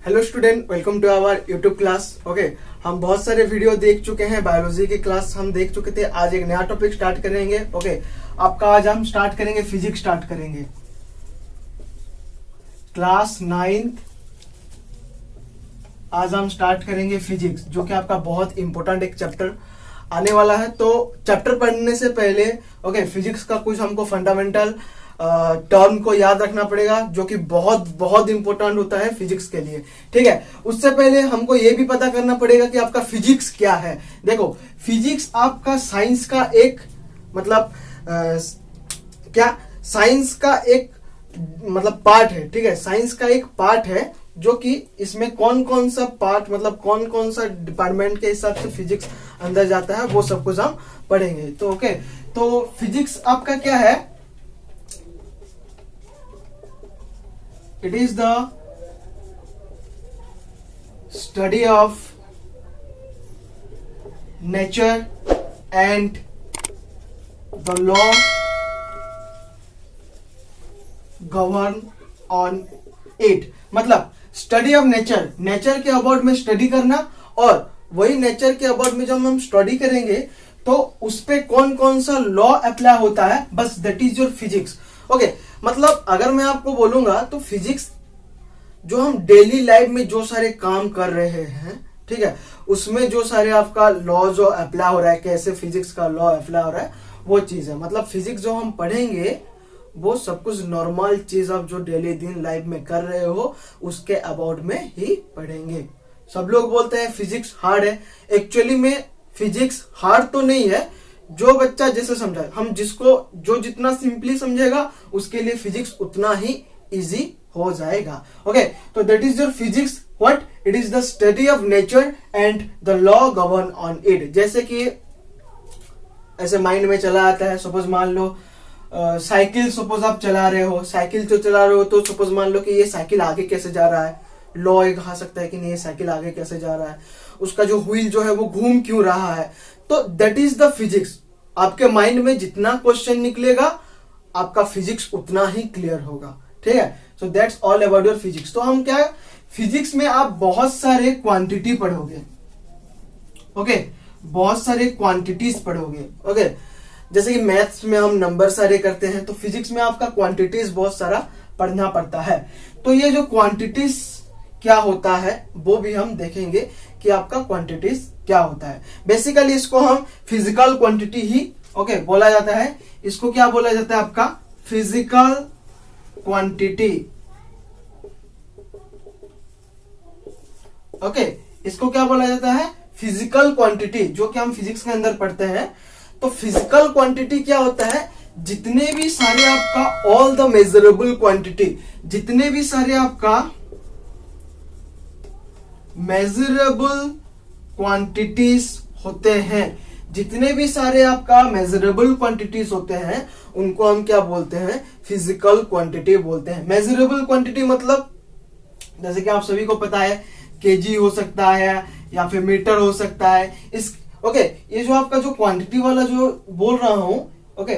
Hello student, welcome to our YouTube class. Okay, हम बहुत सारे वीडियो देख चुके हैं, बायोलॉजी की क्लास हम देख चुके थे। आज एक नया टॉपिक स्टार्ट करेंगे। ओके, आपका आज हम स्टार्ट करेंगे फिजिक्स स्टार्ट करेंगे, क्लास 9th। आज हम स्टार्ट करेंगे फिजिक्स, जो कि आपका बहुत इंपॉर्टेंट एक चैप्टर आने वाला है। तो चैप्टर पढ़ने से पहले फिजिक्स का कुछ हमको फंडामेंटल टर्म को याद रखना पड़ेगा, जो कि बहुत बहुत इंपॉर्टेंट होता है फिजिक्स के लिए। ठीक है, उससे पहले हमको ये भी पता करना पड़ेगा कि आपका फिजिक्स क्या है। देखो, फिजिक्स आपका साइंस का एक क्या साइंस का एक पार्ट है। ठीक है, साइंस का एक पार्ट है, जो कि इसमें कौन कौन सा पार्ट कौन कौन सा डिपार्टमेंट के हिसाब से फिजिक्स अंदर जाता है, वो सब कुछ हम पढ़ेंगे। तो तो फिजिक्स आपका क्या है? It is the study of nature and the law govern on it। मतलब स्टडी ऑफ नेचर, नेचर के अबाउट में स्टडी करना, और वही नेचर के अबाउट में जब हम स्टडी करेंगे तो उस पे कौन कौन सा लॉ अप्लाई होता है, बस that is your physics. Okay, मतलब अगर मैं आपको बोलूंगा तो फिजिक्स जो हम डेली लाइफ में जो सारे काम कर रहे हैं, ठीक है, उसमें जो सारे आपका लॉ जो अप्लाई हो रहा है, कैसे फिजिक्स का लॉ अप्लाई हो रहा है, वो चीज है। मतलब फिजिक्स जो हम पढ़ेंगे वो सब कुछ नॉर्मल चीज आप जो डेली दिन लाइफ में कर रहे हो उसके अबाउट में ही पढ़ेंगे। सब लोग बोलते हैं फिजिक्स हार्ड है। एक्चुअली में फिजिक्स हार्ड तो नहीं है, जो बच्चा जैसे समझा, हम जिसको जो जितना सिंपली समझेगा उसके लिए फिजिक्स उतना ही इजी हो जाएगा। ओके, तो that is your physics. What? It is the study of nature and the law govern on it. जैसे कि ऐसे माइंड में चला आता है, सपोज मान लो साइकिल, सपोज आप चला रहे हो, साइकिल तो चला रहे हो, तो सपोज मान लो कि ये साइकिल आगे कैसे जा रहा है, लॉ एक आ सकता है कि नहीं ये साइकिल आगे कैसे जा रहा है, उसका जो व्हील जो है वो घूम क्यों रहा है। तो दैट इज द फिजिक्स। आपके माइंड में जितना क्वेश्चन निकलेगा आपका फिजिक्स उतना ही क्लियर होगा। ठीक है, so that's all about your physics. तो हम क्या, फिजिक्स में आप बहुत सारे क्वांटिटी पढ़ोगे। ओके, बहुत सारे क्वांटिटीज पढ़ोगे। ओके, जैसे कि मैथ्स में हम नंबर सारे करते हैं, तो फिजिक्स में आपका क्वांटिटीज बहुत सारा पढ़ना पड़ता है। तो ये जो क्वांटिटीज क्या होता है वो भी हम देखेंगे कि आपका क्वांटिटीज क्या होता है। बेसिकली इसको हम फिजिकल क्वांटिटी ही बोला जाता है। इसको क्या बोला जाता है? आपका फिजिकल क्वांटिटी। इसको क्या बोला जाता है? फिजिकल क्वांटिटी, जो कि हम फिजिक्स के अंदर पढ़ते हैं। तो फिजिकल क्वांटिटी क्या होता है? जितने भी सारे आपका ऑल द मेजरेबल क्वांटिटी, जितने भी सारे आपका मेजरेबल क्वांटिटीज होते हैं, जितने भी सारे आपका मेजरेबल क्वांटिटीज होते हैं, उनको हम क्या बोलते हैं? फिजिकल क्वांटिटी बोलते हैं। मेजरेबल क्वांटिटी मतलब जैसे कि आप सभी को पता है, केजी हो सकता है या फिर मीटर हो सकता है। ये जो आपका जो क्वांटिटी वाला जो बोल रहा हूं,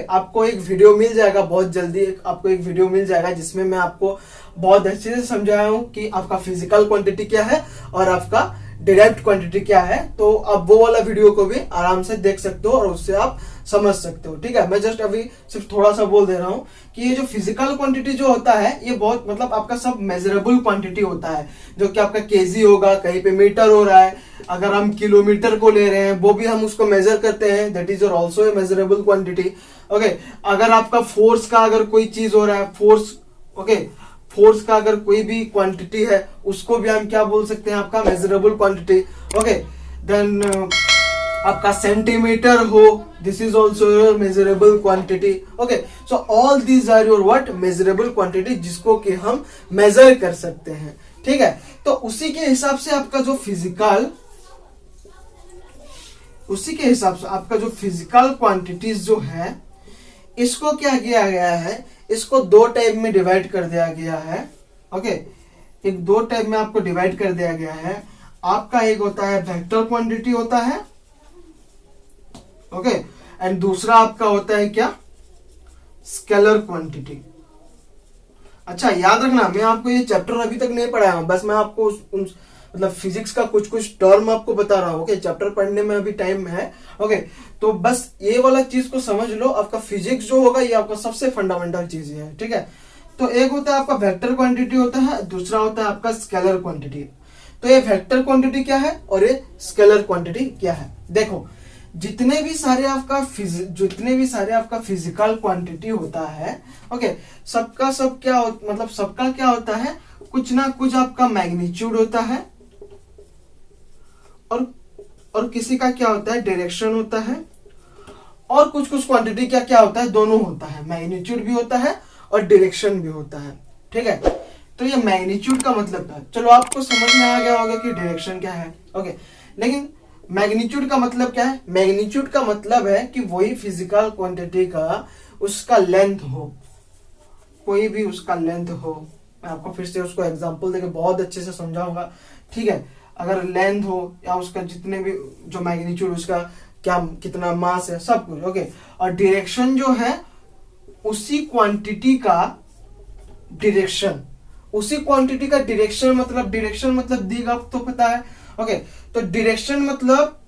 आपको एक वीडियो मिल जाएगा बहुत जल्दी, आपको एक वीडियो मिल जाएगा जिसमें मैं आपको बहुत अच्छे से समझाया हूं कि आपका फिजिकल क्वांटिटी क्या है और आपका डायरेक्ट क्वांटिटी क्या है। तो आप वो वाला वीडियो को भी आराम से देख सकते हो और उससे आप समझ सकते हो। ठीक है, मैं जस्ट अभी सिर्फ थोड़ा सा बोल दे रहा हूं कि ये जो फिजिकल क्वांटिटी जो होता है, ये बहुत आपका सब मेजरेबल क्वांटिटी होता है, जो कि आपका केजी होगा, कहीं पे मीटर हो रहा है, अगर हम किलोमीटर को ले रहे हैं वो भी हम उसको मेजर करते हैं, that is also a measurable quantity. अगर आपका फोर्स का अगर कोई चीज हो रहा है, फोर्स का अगर कोई भी क्वांटिटी है, उसको भी हम क्या बोल सकते हैं? आपका मेजरेबल क्वांटिटी। देन आपका सेंटीमीटर हो, this is also your measurable quantity. So all these are your what? Measurable quantity, जिसको कि हम मेजर कर सकते हैं। ठीक है, तो उसी के हिसाब से आपका जो फिजिकल क्वांटिटीज जो है, इसको क्या किया गया है? इसको दो टाइप में डिवाइड कर दिया गया है। एक दो टाइप में आपको डिवाइड कर दिया गया है। आपका एक होता है वेक्टर क्वांटिटी होता है, एंड दूसरा आपका होता है क्या? Scalar quantity. अच्छा याद रखना, मैं आपको ये चैप्टर अभी तक नहीं पढ़ाया हूँ, बस मैं आपको मतलब फिजिक्स का कुछ कुछ टर्म आपको बता रहा हूँ। ओके, चैप्टर पढ़ने में अभी टाइम है। ओके, तो बस ये वाला चीज को समझ लो, आपका फिजिक्स जो होगा ये आपका सबसे फंडामेंटल चीज है। ठीक है, तो एक होता है आपका वेक्टर क्वांटिटी होता है, दूसरा होता है आपका स्केलर क्वांटिटी। तो ये वेक्टर क्वांटिटी क्या है और ये स्केलर क्वांटिटी क्या है? देखो, जितने भी सारे आपका फिजिकल क्वांटिटी होता है, ओके, सबका सब क्या मतलब सबका क्या होता है, कुछ ना कुछ आपका मैग्नीट्यूड होता है और किसी का क्या होता है, डायरेक्शन होता है, और कुछ कुछ क्वांटिटी क्या क्या होता है, दोनों होता है, मैग्नीट्यूड भी होता है और डायरेक्शन भी होता है। ठीक है, तो ये मैग्नीट्यूड का मतलब क्या है? चलो आपको समझ में आ गया होगा कि डायरेक्शन क्या है। ओके, लेकिन मैग्नीट्यूड का मतलब क्या है? मैग्नीट्यूड का मतलब है कि वही फिजिकल क्वांटिटी का उसका लेंथ हो, कोई भी उसका लेंथ हो। मैं आपको फिर से उसको एग्जांपल देके बहुत अच्छे से समझाऊंगा। ठीक है, अगर लेंथ हो या उसका जितने भी जो मैग्नीट्यूड, उसका क्या कितना मास है, सब कुछ। ओके, और डायरेक्शन जो है उसी क्वांटिटी का डायरेक्शन, उसी क्वांटिटी का डायरेक्शन मतलब दिगा तो पता है। ओके, तो डायरेक्शन मतलब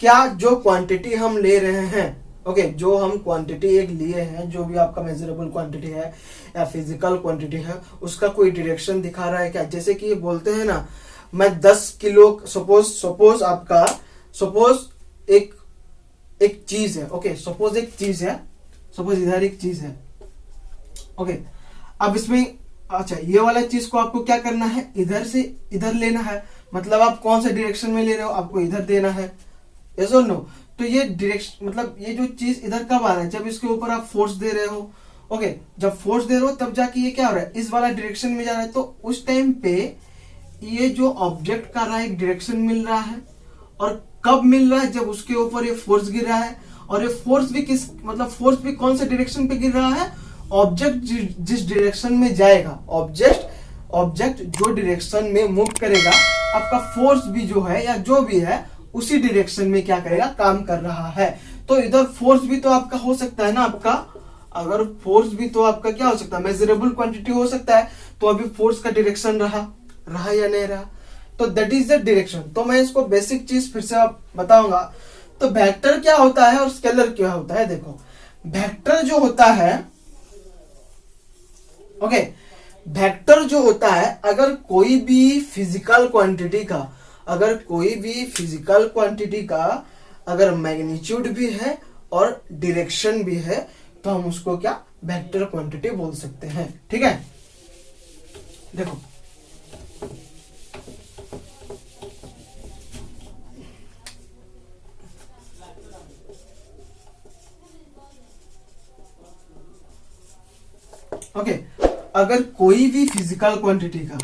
क्या, जो क्वांटिटी हम ले रहे हैं, ओके, जो हम क्वांटिटी एक लिए हैं, जो भी आपका मेजरेबल क्वांटिटी है या फिजिकल क्वांटिटी है, उसका कोई डायरेक्शन दिखा रहा है क्या? जैसे कि ये बोलते हैं ना, मैं 10 किलो, सपोज एक चीज है। ओके, सपोज एक चीज है, सपोज इधर एक चीज है। ओके, अब इसमें अच्छा, ये वाला चीज को आपको क्या करना है, इधर से इधर लेना है। मतलब आप कौन से डायरेक्शन में ले रहे हो, आपको इधर देना है। यस और नो? तो ये डायरेक्शन मतलब ये जो चीज इधर कब आ रहा है, जब इसके ऊपर आप फोर्स दे रहे हो। ओके, जब फोर्स दे रहे हो तब जाके ये क्या हो रहा है, इस वाला डायरेक्शन में जा रहा है। तो उस टाइम पे ये जो ऑब्जेक्ट का राइट डायरेक्शन मिल रहा है, और कब मिल रहा है, जब उसके ऊपर ये फोर्स गिर रहा है। और ये फोर्स भी फोर्स भी कौन से डायरेक्शन पे गिर रहा है, ऑब्जेक्ट जिस डायरेक्शन में जाएगा, ऑब्जेक्ट जो डायरेक्शन में मूव करेगा, आपका फोर्स भी जो है या जो भी है उसी डायरेक्शन में क्या करेगा, काम कर रहा है। तो इधर फोर्स भी तो आपका हो सकता है ना, आपका अगर फोर्स भी तो आपका क्या हो सकता है, मेजरेबल क्वांटिटी हो सकता है। तो अभी फोर्स का डायरेक्शन रहा या नहीं रहा, तो दैट इज द डायरेक्शन। तो मैं इसको बेसिक चीज फिर से आप बताऊंगा। तो वेक्टर क्या होता है और स्केलर क्या होता है? देखो, वेक्टर जो होता है, ओके, वेक्टर जो होता है, अगर कोई भी फिजिकल क्वांटिटी का अगर मैग्नीट्यूड भी है और डायरेक्शन भी है, तो हम उसको क्या, वेक्टर क्वांटिटी बोल सकते हैं। ठीक है, देखो ओके, अगर कोई भी फिजिकल क्वांटिटी का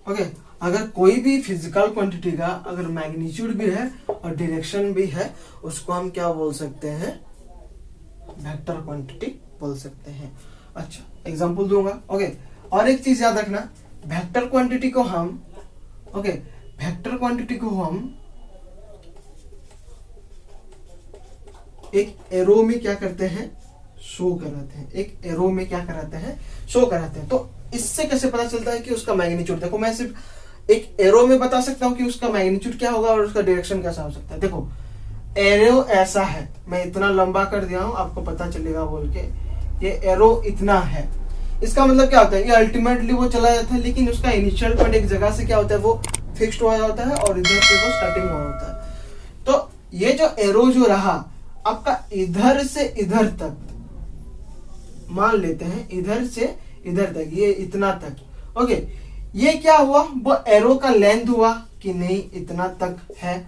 ओके, अगर कोई भी फिजिकल क्वांटिटी का अगर मैग्नीट्यूड भी है और डायरेक्शन भी है, उसको हम क्या बोल सकते हैं, वेक्टर क्वांटिटी बोल सकते हैं। अच्छा, एग्जांपल दूंगा। ओके, और एक चीज याद रखना, वेक्टर क्वांटिटी को हम एक एरो में क्या करते हैं, शो कराते हैं, शो कराते हैं। तो इससे कैसे पता चलता है कि उसका मैग्नीट्यूड? देखो, मैं सिर्फ एक एरो में बता सकता हूं कि उसका मैग्नीट्यूड क्या होगा और उसका डायरेक्शन कैसा हो सकता है। देखो, एरो ऐसा है, मैं इतना लंबा कर दिया हूं, आपको पता चलेगा बोल के, ये एरो इतना है। इसका मतलब क्या होता है, ये अल्टीमेटली वो चला जाता है, लेकिन उसका इनिशियल पॉइंट एक जगह से क्या होता है, वो फिक्स्ड हुआ होता है और इधर से वो स्टार्टिंग हुआ होता है। तो ये जो एरो जो रहा आपका इधर से इधर तक, मान लेते हैं इधर से इधर तक, ये इतना तक। ओके, ये क्या हुआ, वो एरो का लेंथ हुआ कि नहीं, इतना तक है।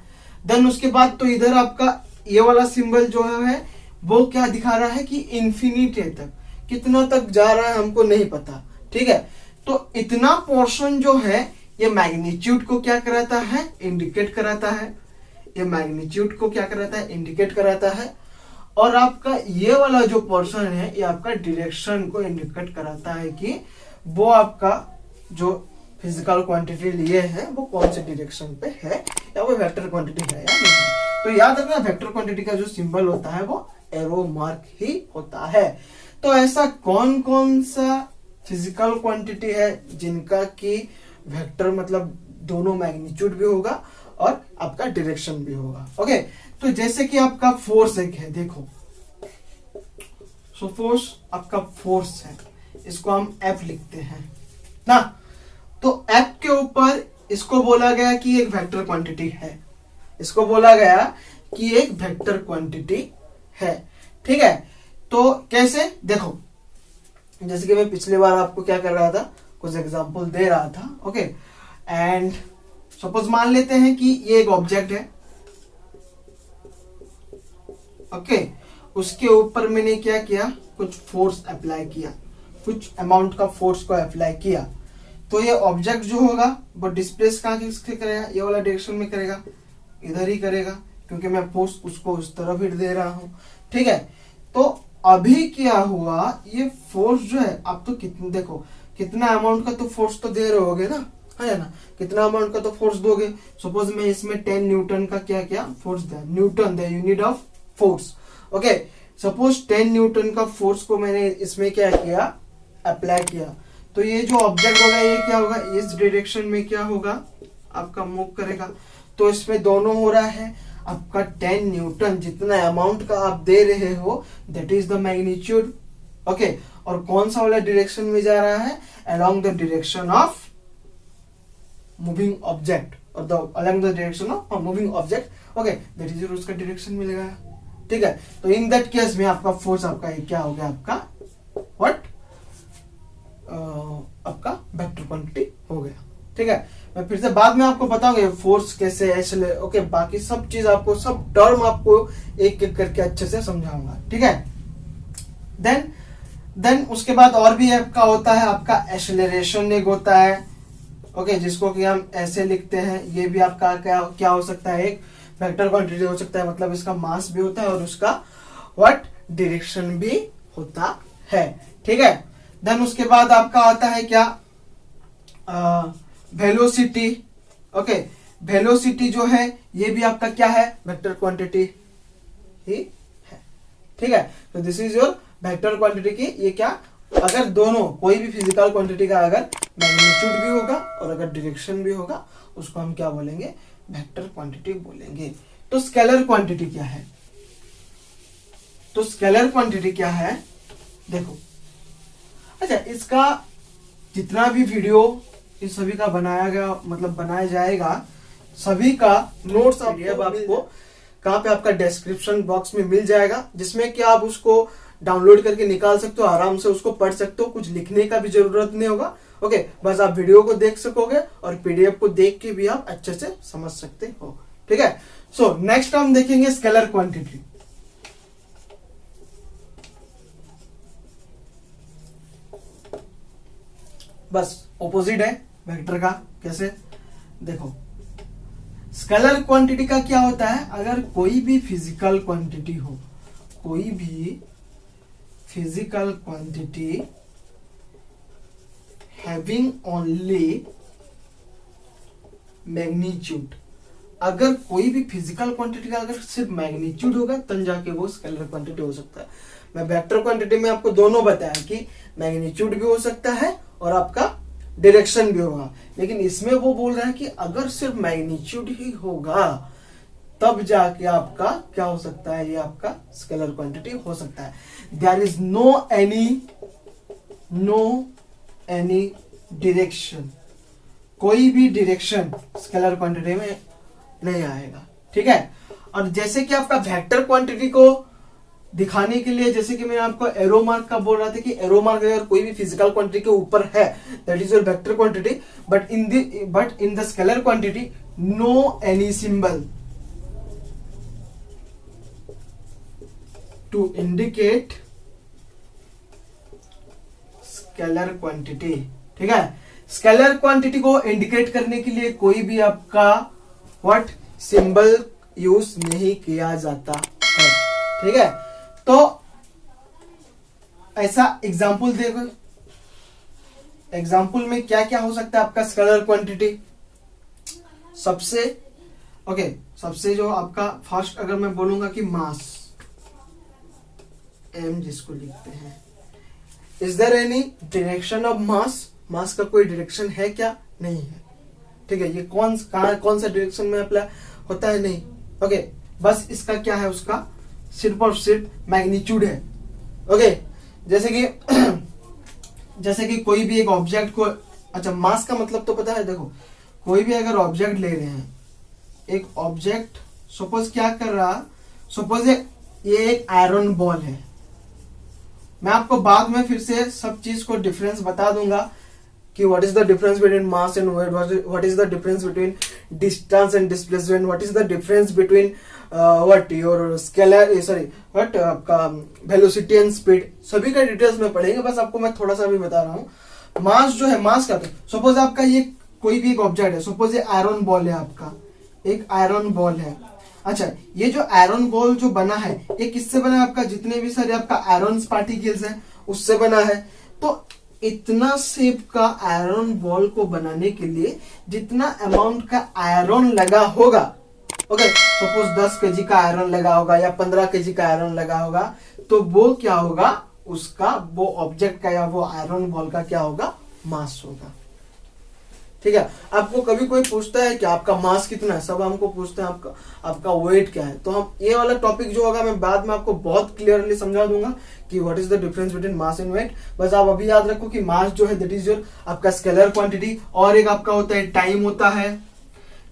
देन उसके बाद तो इधर आपका ये वाला सिंबल जो है वो क्या दिखा रहा है कि इन्फिनिटी तक, कितना तक जा रहा है हमको नहीं पता। ठीक है, तो इतना पोर्शन जो है ये मैग्नीट्यूड को क्या कराता है, इंडिकेट कराता है। ये मैग्नीट्यूड को क्या कराता है, इंडिकेट कराता है। और आपका ये वाला जो पोर्शन है ये आपका डायरेक्शन को इंडिकेट कराता है कि वो आपका जो फिजिकल क्वांटिटी लिए है वो कौन से डायरेक्शन पे है, या वो वेक्टर क्वांटिटी है या नहीं। तो याद रखना वेक्टर क्वांटिटी का जो सिंबल होता है वो एरो मार्क ही होता है। तो ऐसा कौन कौन सा फिजिकल क्वांटिटी है जिनका कि वेक्टर मतलब दोनों मैग्नीट्यूड भी होगा और आपका डायरेक्शन भी होगा। ओके, तो जैसे कि आपका फोर्स एक है, देखो सो फोर्स आपका फोर्स है, इसको हम एफ लिखते हैं ना। तो एफ के ऊपर इसको बोला गया कि एक वेक्टर क्वांटिटी है, इसको बोला गया कि एक वेक्टर क्वांटिटी है। ठीक है, तो कैसे, देखो जैसे कि मैं पिछली बार आपको क्या कर रहा था, कुछ एग्जांपल दे रहा था। ओके, एंड सपोज मान लेते हैं कि ये एक ऑब्जेक्ट है। ओके, उसके ऊपर मैंने क्या किया, कुछ फोर्स अप्लाई किया, कुछ अमाउंट का फोर्स को अप्लाई किया। तो ये ऑब्जेक्ट जो होगा वो डिस्प्लेस कहाँ किसके करेगा, ये वाला डायरेक्शन में करेगा, इधर ही करेगा, क्योंकि मैं फोर्स उसको उस तरफ ही दे रहा हूं। ठीक है, तो अभी क्या हुआ, ये फोर्स जो है, आप तो कितने देखो कितना अमाउंट का तो फोर्स तो दे रहे होगे ना, है ना, कितना अमाउंट का तो फोर्स दोगे। सपोज मैं इसमें 10 न्यूटन का क्या किया फोर्स दिया, Newton the unit of force. Okay, suppose 10 Newton का फोर्स को मैंने इसमें क्या किया, अप्लाई किया। तो ये जो ऑब्जेक्ट होगा ये क्या होगा, इस डायरेक्शन में क्या होगा, आपका मूव करेगा। तो इसमें दोनों हो रहा है, आपका 10 न्यूटन जितना अमाउंट का आप दे रहे हो that is the magnitude. Okay, और कौन सा वाला डायरेक्शन में जा रहा है, along the direction of moving object, और the along the direction of moving object. Okay, that is उसका डायरेक्शन मिलेगा। ठीक है, तो इन दैट केस में आपका फोर्स आपका क्या हो गया, आपका व्हाट आपका वेक्टर क्वांटिटी हो गया। ठीक है, मैं फिर से बाद में आपको बताऊंगा फोर्स कैसे ऐसे। ओके, बाकी सब चीज आपको, सब टर्म आपको एक एक करके अच्छे से समझाऊंगा। ठीक है, देन उसके बाद और भी आपका होता है, आपका एक्सेलरेशन एक होता है। ओके, जिसको कि हम ऐसे लिखते हैं, ये भी आपका क्या हो सकता है, एक वेक्टर क्वांटिटी हो सकता है, मतलब इसका मास भी होता है और उसका व्हाट डायरेक्शन भी होता है। ठीक है, देन उसके बाद आपका आता है क्या, वेलोसिटी। ओके, वेलोसिटी जो है ये भी आपका क्या है, वेक्टर क्वांटिटी ही है। ठीक है, तो this is your vector quantity की, ये क्या, अगर दोनों कोई भी फिजिकल क्वांटिटी का अगर मैग्नीट्यूड भी होगा और अगर डायरेक्शन भी होगा उसको हम क्या बोलेंगे, वेक्टर क्वांटिटी बोलेंगे। तो स्केलर क्वांटिटी क्या है, तो स्केलर क्वांटिटी क्या है, देखो अच्छा, इसका जितना भी वीडियो इन सभी का बनाया गया, मतलब बनाया जाएगा, सभी का नोट्स आपको कहाँ पे, आपका डिस्क्रिप्शन बॉक्स में मिल जाएगा, जिसमें कि आप उसको डाउनलोड करके निकाल सकते हो, आराम से उसको पढ़ सकते हो, कुछ लिखने का भी जरूरत नहीं होगा। ओके, बस आप वीडियो को देख सकोगे और पीडीएफ को देख के भी आप अच्छे से समझ सकते हो। ठीक है, सो नेक्स्ट हम देखेंगे स्केलर क्वांटिटी। बस ऑपोजिट है वेक्टर का। कैसे, देखो स्केलर क्वांटिटी का क्या होता है, अगर कोई भी फिजिकल क्वांटिटी हो, कोई भी physical quantity having only magnitude, अगर कोई भी फिजिकल क्वांटिटी का अगर सिर्फ मैग्नीट्यूड होगा तब जाके वो स्केलर क्वांटिटी हो सकता है। मैं वेक्टर क्वांटिटी में आपको दोनों बताया कि मैग्नीट्यूड भी हो सकता है और आपका डायरेक्शन भी होगा, लेकिन इसमें वो बोल रहा है कि अगर सिर्फ मैग्नीट्यूड ही होगा तब जाके आपका क्या हो सकता है, ये आपका स्केलर क्वांटिटी हो सकता है। There is no any direction, कोई भी डायरेक्शन स्केलर क्वांटिटी में नहीं आएगा। ठीक है, और जैसे कि आपका वेक्टर क्वांटिटी को दिखाने के लिए, जैसे कि मैं आपको एरो मार्क का बोल रहा था कि एरो मार्क अगर कोई भी फिजिकल क्वांटिटी के ऊपर है that is your vector quantity, but in the scalar quantity no any symbol to indicate scalar quantity. ठीक है, स्केलर क्वांटिटी को इंडिकेट करने के लिए कोई भी आपका व्हाट सिंबल यूज नहीं किया जाता है। ठीक है, तो ऐसा एग्जाम्पल देखो, एग्जाम्पल में क्या क्या हो सकता है आपका स्केलर क्वांटिटी। सबसे जो आपका फर्स्ट अगर मैं बोलूंगा कि मास, एम जिसको लिखते हैं, is there any direction of mass, mass का कोई डायरेक्शन है क्या? नहीं है। ठीक है, ये कौन सा डायरेक्शन में अप्लाई होता है? नहीं। ओके, बस इसका क्या है, उसका सिर्फ और सिर्फ मैग्नीट्यूड है। ओके, जैसे कि कोई भी एक ऑब्जेक्ट को, अच्छा मास का मतलब तो पता है, देखो कोई भी अगर ऑब्जेक्ट ले रहे हैं, एक ऑब्जेक्ट सपोज क्या कर रहा, सपोज ये एक आयरन बॉल है, मैं आपको बाद में फिर से सब चीज को डिफरेंस बता दूंगा कि what is the difference between mass and weight, what is the difference between distance and displacement, what is the difference between what your scalar what आपका वेलोसिटी एंड स्पीड, सभी का डिटेल्स में पढ़ेंगे। बस आपको मैं थोड़ा सा भी बता रहा हूँ। मास जो है, मास का सपोज आपका ये कोई भी एक ऑब्जेक्ट है, सपोज ये आयरन बॉल है, आपका एक आयरन बॉल है। अच्छा, ये जो आयरन बॉल जो बना है, ये किससे बना है? आपका जितने भी सारे आपका आयरन पार्टिकल्स हैं उससे बना है। तो इतना शेप का आयरन बॉल को बनाने के लिए जितना अमाउंट का आयरन लगा होगा, ओके सपोज 10 केजी का आयरन लगा होगा या 15 केजी का आयरन लगा होगा, तो वो क्या होगा, उसका वो ऑब्जेक्ट का या वो आयरन बॉल का क्या होगा, मास होगा। ठीक है, आपको कभी कोई पूछता है कि आपका मास कितना है, सब हमको पूछते हैं आपका वेट क्या है। तो हम ये वाला टॉपिक जो होगा मैं बाद में आपको बहुत क्लियरली समझा दूंगा कि what is the difference between mass and weight. बस आप अभी याद रखो कि मास जो है दैट इज योर आपका स्केलर क्वांटिटी, और एक आपका होता है टाइम होता है।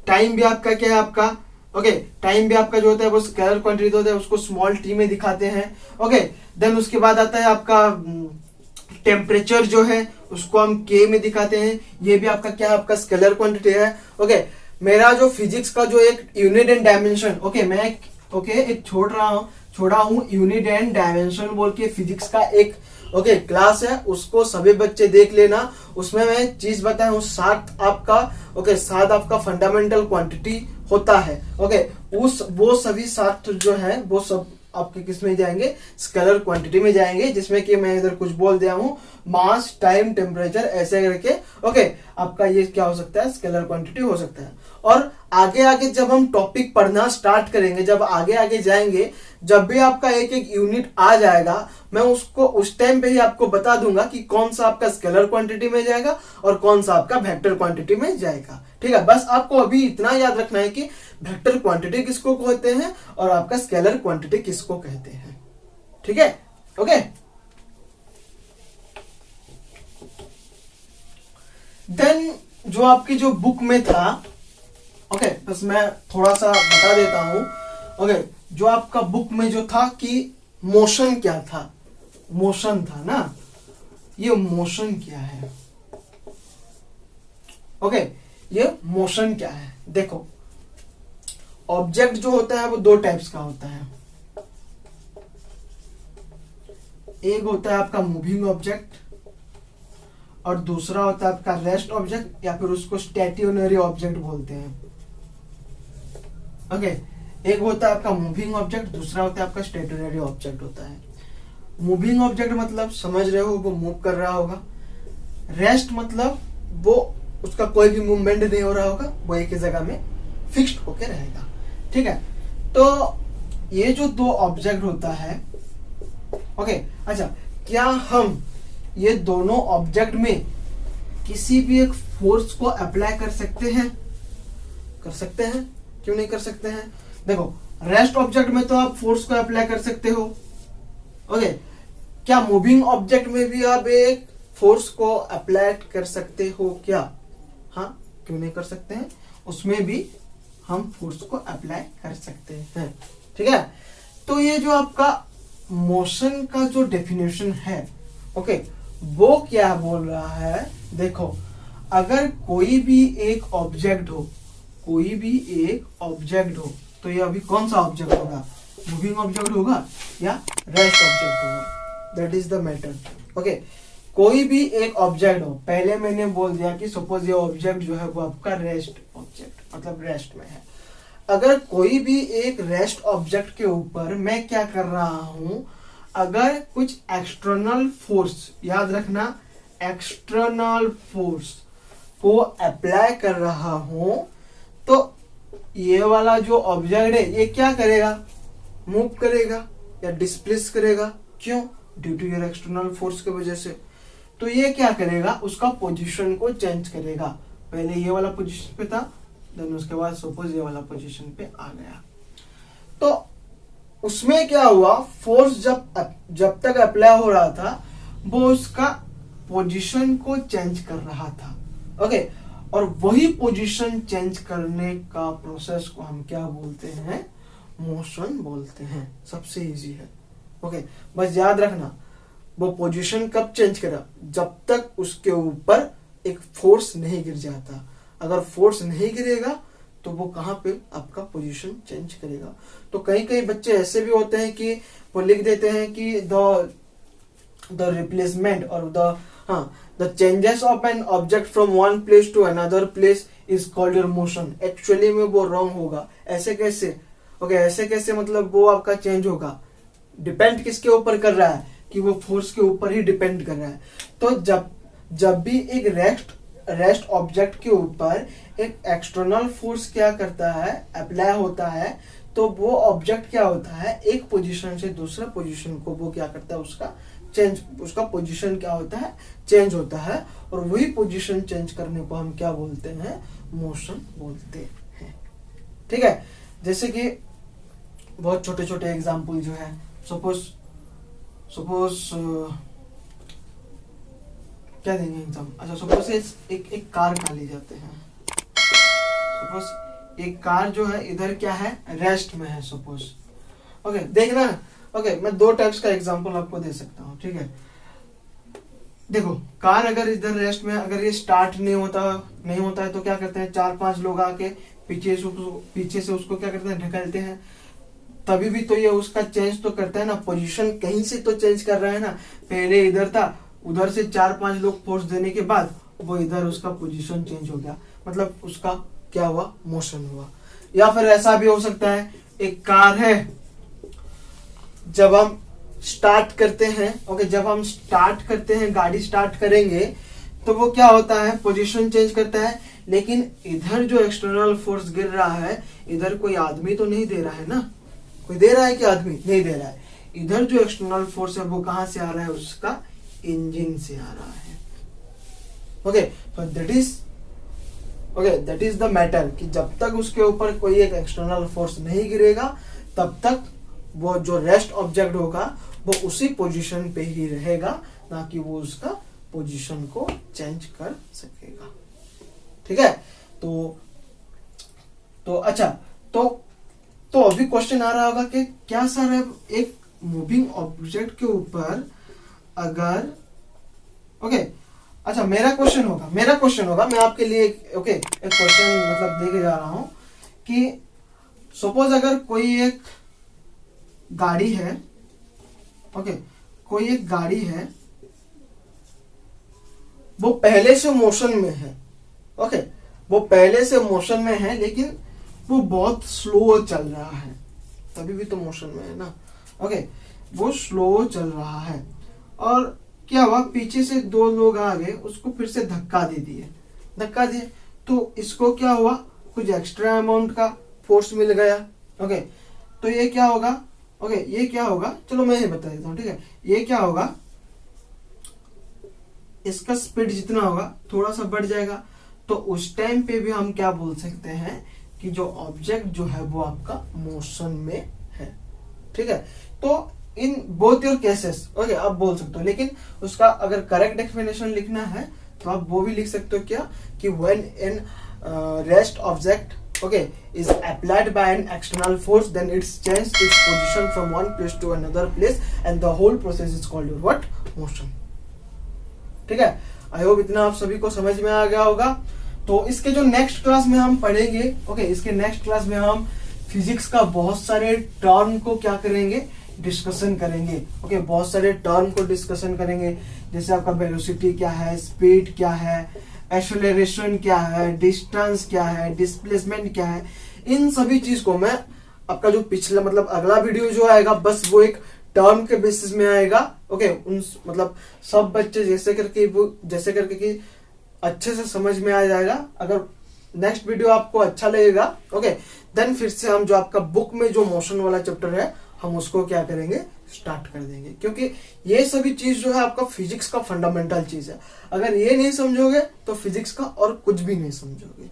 टाइम भी आपका क्या है, आपका ओके टाइम भी आपका जो होता है वो स्केलर क्वांटिटी होता है, उसको स्मॉल टी में दिखाते हैं। ओके, देन उसके बाद आता है आपका टेम्परेचर जो है उसको हम के में दिखाते हैं, ये भी आपका क्या है, आपका स्केलर क्वांटिटी है। ओके, मेरा जो फिजिक्स का जो एक यूनिट एंड डायमेंशन, मैं एक छोड़ा हूँ यूनिट एंड डायमेंशन बोल के फिजिक्स का एक क्लास है, उसको सभी बच्चे देख लेना। उसमें मैं चीज बताया हूँ, 7 आपका फंडामेंटल क्वांटिटी होता है। वो सभी 7 जो है वो सब आपके किस में जाएंगे, स्केलर क्वांटिटी में जाएंगे, जिसमें कि मैं इधर कुछ बोल दिया हूँ, मास, टाइम, टेम्परेचर ऐसे करके आपका ये क्या हो सकता है, स्केलर क्वांटिटी हो सकता है। और आगे जब हम टॉपिक पढ़ना स्टार्ट करेंगे, जब आगे जाएंगे, जब भी आपका एक यूनिट आ जाएगा, मैं उसको उस टाइम पे ही आपको बता दूंगा कि कौन सा आपका स्केलर क्वांटिटी में जाएगा और कौन सा आपका वेक्टर क्वांटिटी में जाएगा। ठीक है, बस आपको अभी इतना याद रखना है कि वेक्टर क्वांटिटी किसको कहते हैं और आपका स्केलर क्वांटिटी किसको कहते हैं। ठीक है, ओके। देन जो आपकी जो बुक में था, बस मैं थोड़ा सा बता देता हूं। जो आपका बुक में जो था कि मोशन क्या था, मोशन था ना, ये मोशन क्या है। ये मोशन क्या है, देखो ऑब्जेक्ट जो होता है वो 2 टाइप्स का होता है। एक होता है आपका मूविंग ऑब्जेक्ट और दूसरा होता है आपका रेस्ट ऑब्जेक्ट, या फिर उसको स्टैटियोनरी ऑब्जेक्ट बोलते हैं। एक होता है आपका मूविंग ऑब्जेक्ट, दूसरा होता है आपका स्टैटियोनरी ऑब्जेक्ट होता है। मूविंग ऑब्जेक्ट मतलब समझ रहे हो, वो मूव कर रहा होगा। रेस्ट मतलब वो उसका कोई भी मूवमेंट नहीं हो रहा होगा, वो एक ही जगह में फिक्स्ड होके रहेगा। ठीक है, तो ये जो 2 ऑब्जेक्ट होता है, अच्छा क्या हम ये दोनों ऑब्जेक्ट में किसी भी एक फोर्स को अप्लाई कर सकते हैं? कर सकते हैं, क्यों नहीं कर सकते हैं? देखो रेस्ट ऑब्जेक्ट में तो आप फोर्स को अप्लाई कर सकते हो। क्या मूविंग ऑब्जेक्ट में भी आप एक फोर्स को अप्लाई कर सकते हो क्या? हाँ, क्यों नहीं कर सकते हैं, उसमें भी हम फोर्स को अप्लाई कर सकते हैं। ठीक है, तो ये जो आपका मोशन का जो डेफिनेशन है, वो क्या बोल रहा है, देखो अगर कोई भी एक ऑब्जेक्ट हो, तो ये अभी कौन सा ऑब्जेक्ट होगा, मूविंग ऑब्जेक्ट होगा या रेस्ट ऑब्जेक्ट होगा, दैट इज द मैटर। कोई भी एक ऑब्जेक्ट हो, पहले मैंने बोल दिया कि सपोज ये ऑब्जेक्ट जो है वो आपका रेस्ट ऑब्जेक्ट मतलब रेस्ट में है। अगर कोई भी एक रेस्ट ऑब्जेक्ट के ऊपर मैं क्या कर रहा हूं, अगर कुछ एक्सटर्नल फोर्स, याद रखना, एक्सटर्नल फोर्स को अप्लाई कर रहा हूं तो ये वाला जो ऑब्जेक्ट है ये क्या करेगा, मूव करेगा या डिस्प्लेस करेगा। क्यों? Due to your external force की वजह से। तो ये क्या करेगा, उसका पोजीशन को चेंज करेगा। पहले ये वाला पोजीशन पे था, देन उसके बाद सपोज ये वाला पोजीशन पे आ गया। तो उसमें क्या हुआ, फोर्स जब तक अप्लाई हो रहा था वो उसका पोजीशन को चेंज कर रहा था। ओके, और वही पोजीशन चेंज करने का प्रोसेस को हम क्या बोलते हैं, मोशन बोलते हैं। सबसे इजी है। ओके, बस याद रखना वो पोजीशन कब चेंज करा, जब तक उसके ऊपर एक फोर्स नहीं गिर जाता। अगर फोर्स नहीं गिरेगा तो वो कहां पे आपका पोजीशन चेंज करेगा। तो कई बच्चे ऐसे भी होते हैं कि वो लिख देते हैं कि द रिप्लेसमेंट और the changes of an object from one place to another place is called your motion. Actually में वो रॉन्ग होगा। ऐसे कैसे? ओके, ऐसे कैसे मतलब वो आपका चेंज होगा, डिपेंड किसके ऊपर कर रहा है, कि वो फोर्स के ऊपर ही डिपेंड कर रहा है। तो जब भी एक रेस्ट ऑब्जेक्ट के ऊपर एक एक्सटर्नल फोर्स क्या करता है, अप्लाई होता है, तो वो ऑब्जेक्ट क्या होता है, एक पोजीशन से दूसरे पोजीशन को वो क्या करता है, उसका पोजीशन क्या होता है, चेंज होता है। और वही पोजीशन चेंज करने को हम क्या बोलते हैं, मोशन बोलते हैं। ठीक है, जैसे कि बहुत छोटे छोटे एग्जाम्पल जो है, सपोज क्या देंगे एग्जाम, अच्छा सपोज एक कार का ले जाते हैं। सपोज एक कार जो है इधर क्या है, रेस्ट में है सपोज। ओके, देखना। ओके, मैं 2 टाइप्स का एग्जांपल आपको दे सकता हूँ। ठीक है, देखो कार अगर इधर रेस्ट में, अगर ये स्टार्ट नहीं होता है तो क्या करते हैं, 4-5 लोग आके पीछे से उसको क्या करते हैं, ढकेलते हैं। तभी भी तो ये उसका चेंज तो करता है ना, पोजीशन कहीं से तो चेंज कर रहा है ना। पहले इधर था, उधर से 4-5 लोग फोर्स देने के बाद वो इधर उसका पोजीशन चेंज हो गया, मतलब उसका क्या हुआ, मोशन हुआ। या फिर ऐसा भी हो सकता है, एक कार है, जब हम स्टार्ट करते हैं, ओके, जब हम स्टार्ट करते हैं, गाड़ी स्टार्ट करेंगे तो वो क्या होता है, पोजीशन चेंज करता है। लेकिन इधर जो एक्सटर्नल फोर्स गिर रहा है, इधर कोई आदमी तो नहीं दे रहा है ना, कोई दे रहा है कि आदमी नहीं दे रहा है। इधर जो एक्सटर्नल फोर्स है वो कहां से आ रहा है, उसका इंजन से आ रहा है। ओके, तो दैट इज द मैटर कि जब तक उसके ऊपर कोई एक एक्सटर्नल फोर्स नहीं गिरेगा तब तक वो जो रेस्ट ऑब्जेक्ट होगा वो उसी पोजीशन पे ही रहेगा, ना कि वो उसका पोजीशन को चेंज कर सकेगा। ठीक है, तो अच्छा, तो अभी क्वेश्चन आ रहा होगा कि क्या सर है, एक मूविंग ऑब्जेक्ट के ऊपर अगर, ओके, अच्छा मेरा क्वेश्चन होगा, मैं आपके लिए एक क्वेश्चन मतलब दे के जा रहा हूं कि सपोज अगर कोई एक गाड़ी है, ओके, कोई एक गाड़ी है, वो पहले से मोशन में है, ओके, वो पहले से मोशन में है, लेकिन वो बहुत स्लो चल रहा है, तभी भी तो मोशन में है ना। ओके, वो स्लो चल रहा है और क्या हुआ, पीछे से 2 लोग आ गए, उसको फिर से धक्का दिए, तो इसको क्या हुआ, कुछ एक्स्ट्रा अमाउंट का फोर्स मिल गया। ओके, तो ये क्या होगा, चलो मैं ही बता देता हूँ। ठीक है, ये क्या होगा, इसका स्पीड जितना होगा थोड़ा सा बढ़ जाएगा। तो उस टाइम पे भी हम क्या बोल सकते हैं कि जो ऑब्जेक्ट जो है वो आपका मोशन में है। ठीक है, तो in both your cases, okay, आप बोल सकते हो, लेकिन उसका अगर करेक्ट एक्सप्लेनेशन लिखना है तो आप वो भी लिख सकते हो, क्या कि when an rest object, okay, is applied by an external force, then its change its position from one place to another place and the whole process is called your what, motion. ठीक है, I hope इतना आप सभी को समझ में आ गया होगा। तो इसके जो नेक्स्ट क्लास में हम पढ़ेंगे, ओके, इसके नेक्स्ट क्लास में हम फिजिक्स का बहुत सारे टर्म को क्या करेंगे, डिस्कशन करेंगे। ओके, बहुत सारे टर्म को डिस्कशन करेंगे, जैसे आपका वेलोसिटी क्या है, स्पीड क्या है, एक्सेलरेशन क्या है, डिस्टेंस क्या है, डिस्प्लेसमेंट क्या है। इन सभी चीज को मैं आपका जो पिछला मतलब अगला वीडियो जो आएगा, बस वो एक टर्म के बेसिस में आएगा। ओके, उन मतलब सब बच्चे जैसे करके कि अच्छे से समझ में आ जाएगा। अगर नेक्स्ट वीडियो आपको अच्छा लगेगा, ओके, देन फिर से हम जो आपका बुक में जो मोशन वाला चैप्टर है हम उसको क्या करेंगे, स्टार्ट कर देंगे। क्योंकि ये सभी चीज जो है आपका फिजिक्स का फंडामेंटल चीज है। अगर ये नहीं समझोगे तो फिजिक्स का और कुछ भी नहीं समझोगे।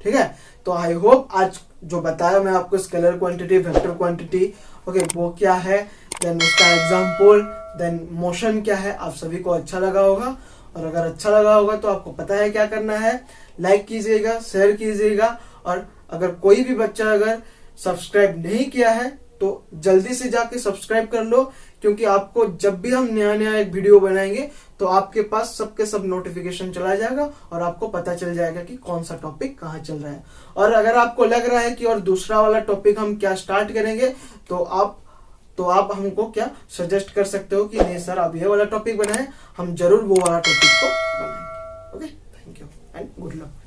ठीक है, तो आई होप आज जो बताया मैं आपको scalar quantity, vector quantity, okay, वो क्या है, देन उसका एग्जाम्पल, देन मोशन क्या है, आप सभी को अच्छा लगा होगा। और अगर अच्छा लगा होगा तो आपको पता है क्या करना है, लाइक कीजिएगा, शेयर कीजिएगा। और अगर कोई भी बच्चा अगर सब्सक्राइब नहीं किया है तो जल्दी से जाके सब्सक्राइब कर लो, क्योंकि आपको जब भी हम नया एक वीडियो बनाएंगे तो आपके पास सबके सब नोटिफिकेशन चला जाएगा और आपको पता चल जाएगा कि कौन सा टॉपिक कहाँ चल रहा है। और अगर आपको लग रहा है कि और दूसरा वाला टॉपिक हम क्या स्टार्ट करेंगे तो आप हमको क्या सजेस्ट कर सकते हो कि नहीं सर आप ये वाला टॉपिक बनाएं, हम जरूर वो वाला टॉपिक को बनाएंगे। Okay, thank you and good luck.